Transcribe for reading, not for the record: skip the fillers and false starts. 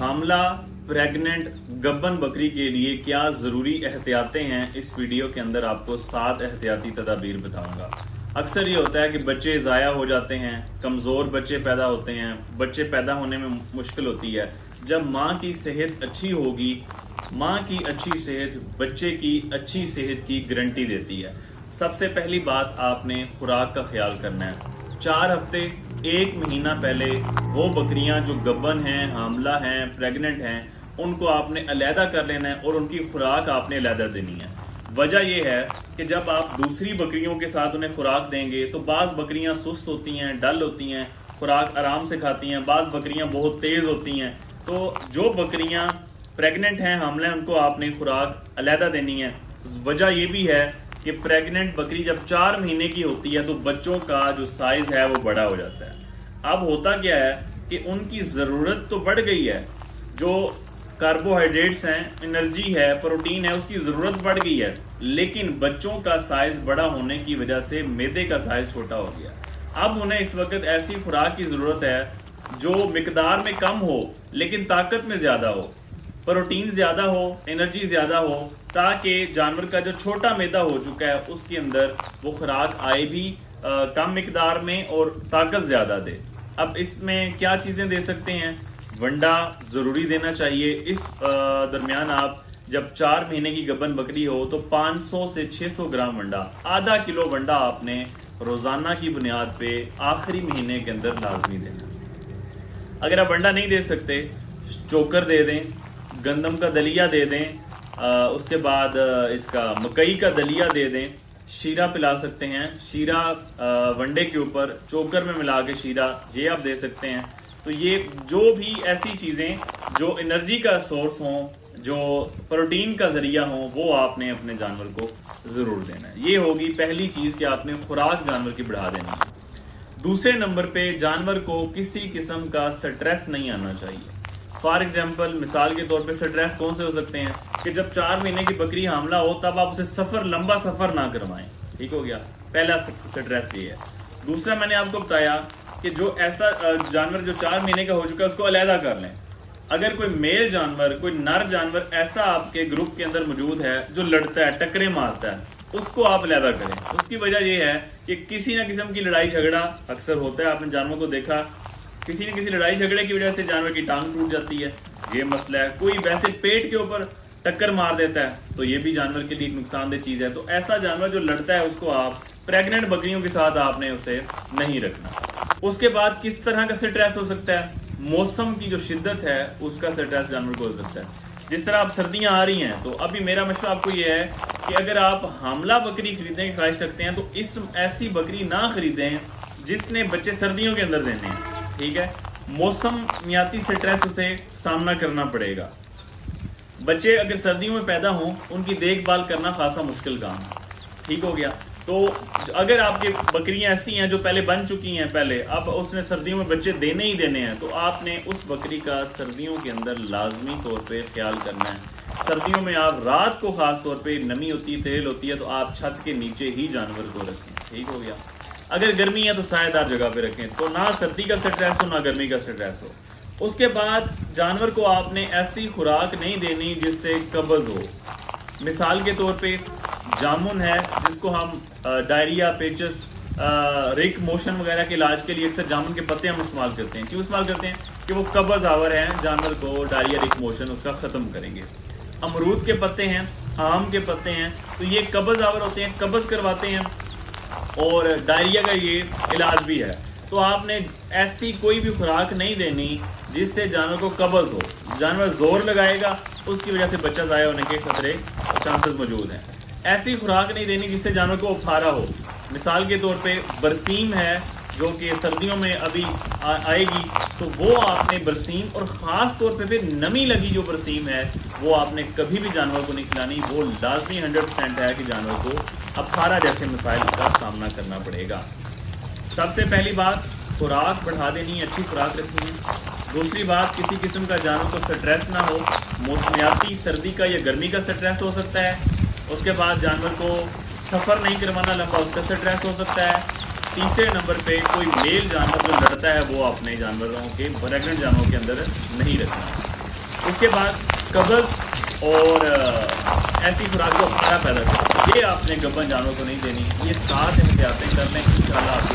حاملہ پریگننٹ گبن بکری کے لیے کیا ضروری احتیاطیں ہیں، اس ویڈیو کے اندر آپ کو 7 احتیاطی تدابیر بتاؤں گا۔ اکثر یہ ہوتا ہے کہ بچے ضائع ہو جاتے ہیں، کمزور بچے پیدا ہوتے ہیں، بچے پیدا ہونے میں مشکل ہوتی ہے۔ جب ماں کی صحت اچھی ہوگی، ماں کی اچھی صحت بچے کی اچھی صحت کی گارنٹی دیتی ہے۔ سب سے پہلی بات آپ نے خوراک کا خیال کرنا ہے۔ 4 ہفتے 1 مہینہ پہلے وہ بکریاں جو گبن ہیں، حاملہ ہیں، پریگننٹ ہیں، ان کو آپ نے علیحدہ کر لینا ہے اور ان کی خوراک آپ نے علیحدہ دینی ہے۔ وجہ یہ ہے کہ جب آپ دوسری بکریوں کے ساتھ انہیں خوراک دیں گے تو بعض بکریاں سست ہوتی ہیں، ڈل ہوتی ہیں، خوراک آرام سے کھاتی ہیں، بعض بکریاں بہت تیز ہوتی ہیں۔ تو جو بکریاں پریگننٹ ہیں، حاملہ ہیں، ان کو آپ نے خوراک علیحدہ دینی ہے۔ وجہ یہ بھی ہے کہ پریگننٹ بکری جب 4 مہینے کی ہوتی ہے تو بچوں کا جو سائز ہے وہ بڑا ہو جاتا ہے۔ اب ہوتا کیا ہے کہ ان کی ضرورت تو بڑھ گئی ہے، جو کاربوہائیڈریٹس ہیں، انرجی ہے، پروٹین ہے، اس کی ضرورت بڑھ گئی ہے، لیکن بچوں کا سائز بڑا ہونے کی وجہ سے معدے کا سائز چھوٹا ہو گیا۔ اب انہیں اس وقت ایسی خوراک کی ضرورت ہے جو مقدار میں کم ہو لیکن طاقت میں زیادہ ہو، پروٹین زیادہ ہو، انرجی زیادہ ہو، تاکہ جانور کا جو چھوٹا معدہ ہو چکا ہے اس کے اندر وہ خوراک آئے بھی کم مقدار میں اور طاقت زیادہ دے۔ اب اس میں کیا چیزیں دے سکتے ہیں؟ ونڈا ضروری دینا چاہیے۔ اس درمیان آپ جب 4 مہینے کی گبن بکری ہو تو 500 سے 600 گرام ونڈا، آدھا کلو ونڈا آپ نے روزانہ کی بنیاد پہ آخری مہینے کے اندر لازمی دینا۔ اگر آپ ونڈا نہیں دے سکتے، چوکر دے دیں، گندم کا دلیا دے دیں، اس کے بعد اس کا مکئی کا دلیا دے دیں، شیرہ پلا سکتے ہیں، شیرہ ونڈے کے اوپر چوکر میں ملا کے شیرہ یہ آپ دے سکتے ہیں۔ تو یہ جو بھی ایسی چیزیں جو انرجی کا سورس ہوں، جو پروٹین کا ذریعہ ہوں، وہ آپ نے اپنے جانور کو ضرور دینا ہے۔ یہ ہوگی پہلی چیز کہ آپ نے خوراک جانور کی بڑھا دینی ہے۔ دوسرے نمبر پہ جانور کو کسی قسم کا سٹریس نہیں آنا چاہیے۔ فار ایگزامپل، مثال کے طور پہ سٹریس کون سے ہو سکتے ہیں کہ جب 4 مہینے کی بکری حاملہ ہو تب آپ اسے لمبا سفر نہ کروائیں۔ ٹھیک ہو گیا، پہلا سٹریس یہ ہے۔ دوسرا میں نے آپ کو بتایا کہ جو ایسا جانور جو 4 مہینے کا ہو چکا ہے اس کو علیحدہ کر لیں۔ اگر کوئی میل جانور، کوئی نر جانور ایسا آپ کے گروپ کے اندر موجود ہے جو لڑتا ہے، ٹکرے مارتا ہے، اس کو آپ علیحدہ کریں۔ اس کی وجہ یہ ہے کہ کسی نہ قسم کی لڑائی جھگڑا اکثر ہوتا ہے، آپ نے جانوروں کو دیکھا، کسی نہ کسی لڑائی جھگڑے کی وجہ سے جانور کی ٹانگ ٹوٹ جاتی ہے، یہ مسئلہ ہے۔ کوئی ویسے پیٹ کے اوپر ٹکر مار دیتا ہے تو یہ بھی جانور کے لیے ایک نقصان دہ چیز ہے۔ تو ایسا جانور جو لڑتا ہے اس کو آپ پریگننٹ بکریوں کے ساتھ آپ نے اسے نہیں رکھنا۔ اس کے بعد کس طرح کا سٹریس ہو سکتا ہے؟ موسم کی جو شدت ہے اس کا سٹریس جانور کو ہو سکتا ہے۔ جس طرح آپ سردیاں آ رہی ہیں تو ابھی میرا مشورہ آپ کو یہ ہے کہ اگر آپ حاملہ بکری خریدنے کی خواہش رکھتے ہیں تو ایسی بکری نہ خریدیں جس نے بچے سردیوں کے اندر دینے ہیں۔ ٹھیک ہے، موسمیاتی سٹریس اسے سامنا کرنا پڑے گا۔ بچے اگر سردیوں میں پیدا ہوں ان کی دیکھ بھال کرنا خاصا مشکل کام ہے۔ ٹھیک ہو گیا، تو اگر آپ کی بکریاں ایسی ہیں جو پہلے بن چکی ہیں، پہلے اب اس نے سردیوں میں بچے دینے ہی دینے ہیں، تو آپ نے اس بکری کا سردیوں کے اندر لازمی طور پہ خیال کرنا ہے۔ سردیوں میں آپ رات کو خاص طور پہ نمی ہوتی ہے، تیل ہوتی ہے، تو آپ چھت کے نیچے ہی جانور کو رکھیں۔ ٹھیک ہو گیا، اگر گرمی ہے تو سایہ دار جگہ پہ رکھیں، تو نہ سردی کا سٹریس ہو نہ گرمی کا سٹریس ہو۔ اس کے بعد جانور کو آپ نے ایسی خوراک نہیں دینی جس سے قبض ہو۔ مثال کے طور پہ جامن ہے، جس کو ہم ڈائریا، پیچس، ریک موشن وغیرہ کے علاج کے لیے اکثر جامن کے پتے ہم استعمال کرتے ہیں۔ کیوں استعمال کرتے ہیں؟ کہ وہ قبض آور ہیں، جانور کو ڈائریا، ریک موشن اس کا ختم کریں گے۔ امرود کے پتے ہیں، آم کے پتے ہیں، تو یہ قبض آور ہوتے ہیں، قبض کرواتے ہیں، اور ڈائریا کا یہ علاج بھی ہے۔ تو آپ نے ایسی کوئی بھی خوراک نہیں دینی جس سے جانور کو قبض ہو۔ جانور زور لگائے گا، اس کی وجہ سے بچہ ضائع ہونے کے خطرے چانسز موجود ہیں۔ ایسی خوراک نہیں دینی جس سے جانور کو افارا ہو۔ مثال کے طور پہ برسیم ہے جو کہ سردیوں میں ابھی آئے گی، تو وہ آپ نے برسیم، اور خاص طور پہ پھر نمی لگی جو برسیم ہے وہ آپ نے کبھی بھی جانور کو نہیں کھلانی۔ وہ لازمی 100% ہے کہ جانور کو افارا جیسے مسائل کا سامنا کرنا پڑے گا۔ سب سے پہلی بات خوراک بڑھا دینی، اچھی خوراک رکھنی ہے۔ دوسری بات، کسی قسم کا جانور کو سٹریس نہ ہو، موسمیاتی سردی کا یا گرمی کا سٹریس ہو سکتا ہے۔ اس کے بعد جانور کو سفر نہیں کروانا لمبا، اس کا سٹریس ہو سکتا ہے۔ تیسرے نمبر پہ کوئی میل جانور جو لڑتا ہے وہ اپنے جانوروں کے پریگننٹ جانوروں کے اندر نہیں رکھنا۔ اس کے بعد قبض اور ایسی خوراک جو ہمارا پیدا کرے، یہ آپ نے گبن جانوروں کو نہیں دینی. یہ 7 احتیاطیں کر لیں، انشاءاللہ آپ کی